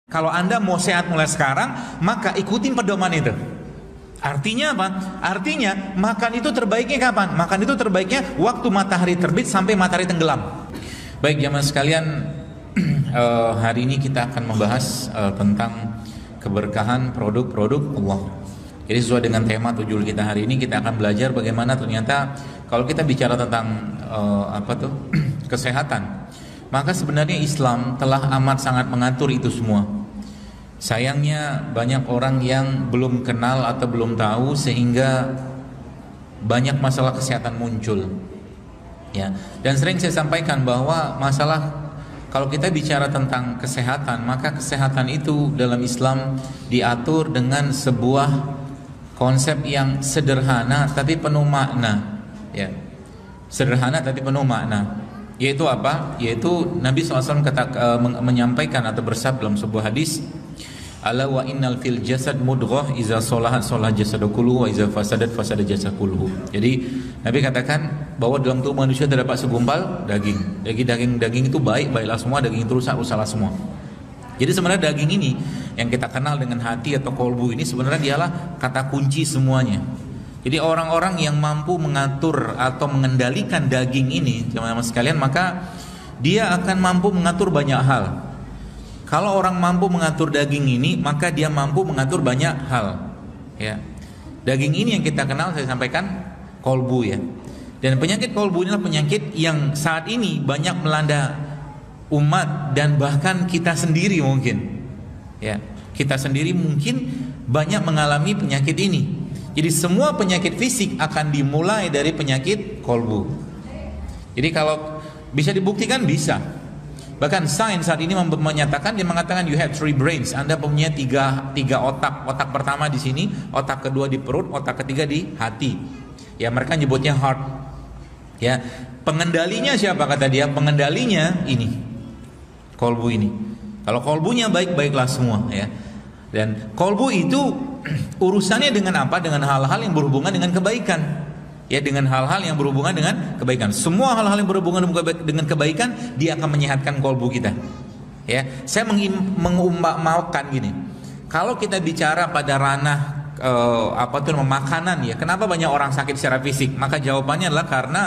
Kalau Anda mau sehat mulai sekarang, maka ikutin pedoman itu. Artinya apa? Artinya makan itu terbaiknya kapan? Makan itu terbaiknya waktu matahari terbit sampai matahari tenggelam. Baik jamaah sekalian, hari ini kita akan membahas tentang keberkahan produk-produk Allah. Jadi sesuai dengan tema tujuan kita hari ini, kita akan belajar bagaimana ternyata kalau kita bicara tentang kesehatan, maka sebenarnya Islam telah amat sangat mengatur itu semua. Sayangnya banyak orang yang belum kenal atau belum tahu sehingga banyak masalah kesehatan muncul. Ya, dan sering saya sampaikan bahwa masalah kalau kita bicara tentang kesehatan, maka kesehatan itu dalam Islam diatur dengan sebuah konsep yang sederhana tapi penuh makna. Ya, sederhana tapi penuh makna. Yaitu apa? Yaitu Nabi SAW menyampaikan atau bersabda dalam sebuah hadis, ala wa innal fil jasad mudghah iza salahat salah jasadu kulluhu wa iza fasadat fasada jasadu kulluhu. Jadi Nabi katakan bahwa dalam tubuh manusia terdapat segumpal daging. Daging itu baiklah semua, daging itu rusaklah semua. Jadi sebenarnya daging ini yang kita kenal dengan hati atau kolbu ini sebenarnya dialah kata kunci semuanya. Jadi orang-orang yang mampu mengatur atau mengendalikan daging ini, teman-teman sekalian, maka dia akan mampu mengatur banyak hal. Kalau orang mampu mengatur daging ini, maka dia mampu mengatur banyak hal. Ya, daging ini yang kita kenal, saya sampaikan, kolbu ya. Dan penyakit kolbu inilah penyakit yang saat ini banyak melanda umat dan bahkan kita sendiri mungkin. Ya, kita sendiri mungkin banyak mengalami penyakit ini. Jadi semua penyakit fisik akan dimulai dari penyakit kolbu. Jadi kalau bisa dibuktikan, bisa. Bahkan sains saat ini menyatakan, dia mengatakan you have three brains. Anda punya tiga otak. Otak pertama di sini, otak kedua di perut, otak ketiga di hati. Ya, mereka nyebutnya heart. Ya, pengendalinya siapa kata dia? Pengendalinya ini, kolbu ini. Kalau kolbunya baik, baiklah semua. Ya. Dan kolbu itu urusannya dengan apa? Dengan hal-hal yang berhubungan dengan kebaikan. Ya, dengan hal-hal yang berhubungan dengan kebaikan. Semua hal-hal yang berhubungan dengan kebaikan, dia akan menyehatkan kolbu kita. Ya, saya mengumpamakan gini. Kalau kita bicara pada ranah makanan ya, kenapa banyak orang sakit secara fisik? Maka jawabannya adalah karena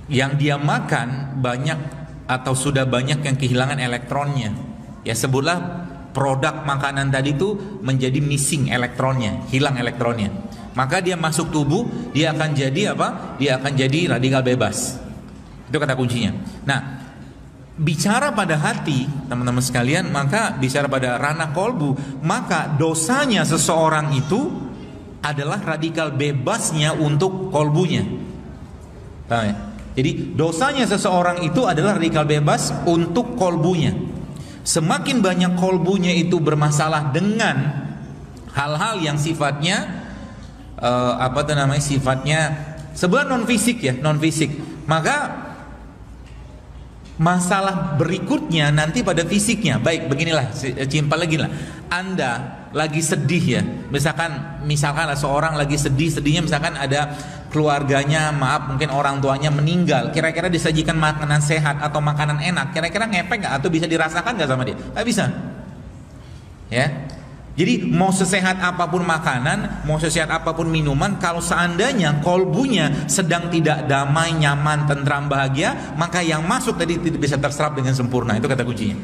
yang dia makan banyak atau sudah banyak yang kehilangan elektronnya. Ya, sebutlah produk makanan tadi itu menjadi missing elektronnya, hilang elektronnya. Maka dia masuk tubuh, dia akan jadi apa? Dia akan jadi radikal bebas. Itu kata kuncinya. Nah, bicara pada hati, teman-teman sekalian, maka bicara pada ranah kolbu, maka dosanya seseorang itu adalah radikal bebasnya untuk kolbunya. Paham ya? Jadi dosanya seseorang itu adalah radikal bebas untuk kolbunya. Semakin banyak kolbunya itu bermasalah dengan hal-hal yang sifatnya sifatnya sebenarnya non fisik ya, non fisik. Maka masalah berikutnya nanti pada fisiknya. Baik, beginilah, simpel lagi lah. Anda lagi sedih ya, misalkan seorang lagi sedihnya, misalkan ada keluarganya, mungkin orang tuanya meninggal, kira-kira disajikan makanan sehat atau makanan enak, kira-kira ngepek nggak atau bisa dirasakan nggak sama dia? Nggak bisa. Ya. Jadi mau sesehat apapun makanan, mau sesehat apapun minuman, kalau seandainya kolbunya sedang tidak damai, nyaman, tentram, bahagia, maka yang masuk tadi tidak bisa terserap dengan sempurna. Itu kata kuncinya.